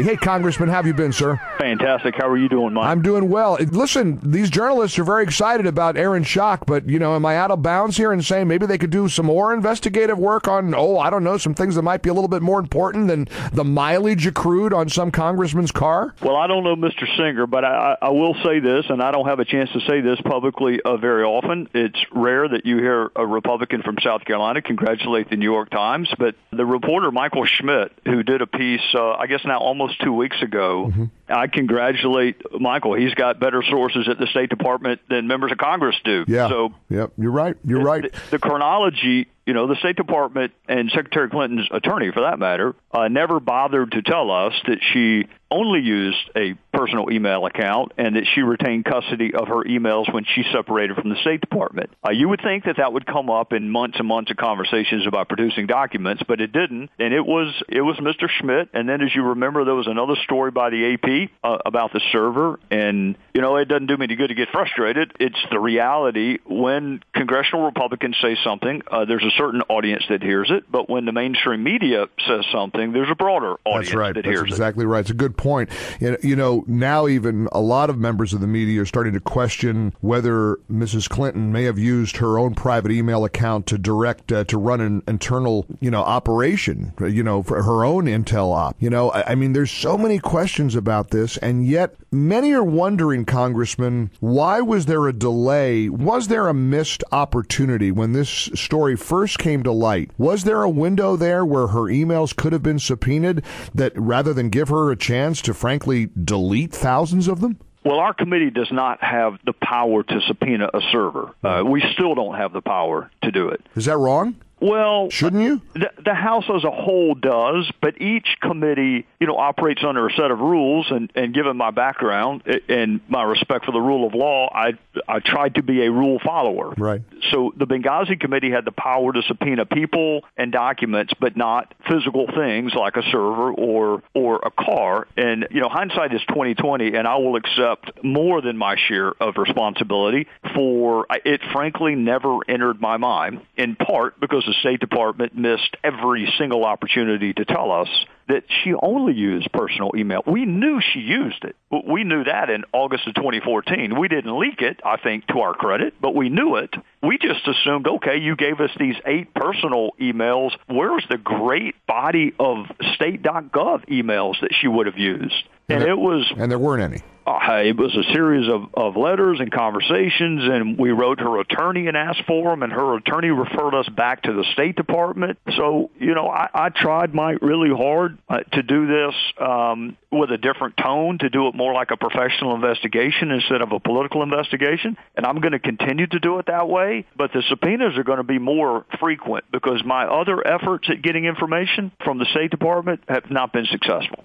Hey, Congressman, how have you been, sir? Fantastic. How are you doing, Mike? I'm doing well. Listen, these journalists are very excited about Aaron Schock, but, am I out of bounds here in saying maybe they could do some more investigative work on, I don't know, some things that might be a little bit more important than the mileage accrued on some congressman's car? Well, I don't know Mr. Singer, but I will say this, and I don't have a chance to say this publicly very often. It's rare that you hear a Republican from South Carolina congratulate the New York Times, but the reporter Michael Schmidt, who did a piece, I guess now almost 2 weeks ago, I congratulate Michael. He's got better sources at the State Department than members of Congress do. Yeah. So, yep, you're right. You're right. The chronology, the State Department and Secretary Clinton's attorney, for that matter, never bothered to tell us that she only used a personal email account and that she retained custody of her emails when she separated from the State Department. You would think that would come up in months and months of conversations about producing documents, but it didn't. And it was Mr. Schmidt. And then, as you remember, there was another story by the AP about the server. And, it doesn't do me any good to get frustrated. It's the reality. When congressional Republicans say something, there's a certain audience that hears it. But when the mainstream media says something, there's a broader audience that hears it. That's exactly right. It's a good point. Now even a lot of members of the media are starting to question whether Mrs. Clinton may have used her own private email account to direct, to run an internal, operation, for her own intel op. There's so many questions about this, and yet many are wondering, Congressman, why was there a delay? Was there a missed opportunity when this story first came to light? Was there a window there where her emails could have been subpoenaed that rather than give her a chance to frankly delete thousands of them? Well, our committee does not have the power to subpoena a server. We still don't have the power to do it. Is that wrong? Well, shouldn't you? The House as a whole does, but each committee, operates under a set of rules. And given my background and my respect for the rule of law, I tried to be a rule follower. Right. So the Benghazi Committee had the power to subpoena people and documents, but not physical things like a server or a car. And hindsight is 20/20, and I will accept more than my share of responsibility for it. Frankly, never entered my mind, in part because the State Department missed every single opportunity to tell us that she only used personal email. We knew she used it. We knew that in August of 2014. We didn't leak it, I think, to our credit, but we knew it. We just assumed, okay, you gave us these 8 personal emails. Where's the great body of state.gov emails that she would have used? And there weren't any. It was a series of letters and conversations, and we wrote her attorney and asked for them, and her attorney referred us back to the State Department. So, I tried really hard to do this with a different tone, to do it more like a professional investigation instead of a political investigation, and I'm going to continue to do it that way. But the subpoenas are going to be more frequent because my other efforts at getting information from the State Department have not been successful.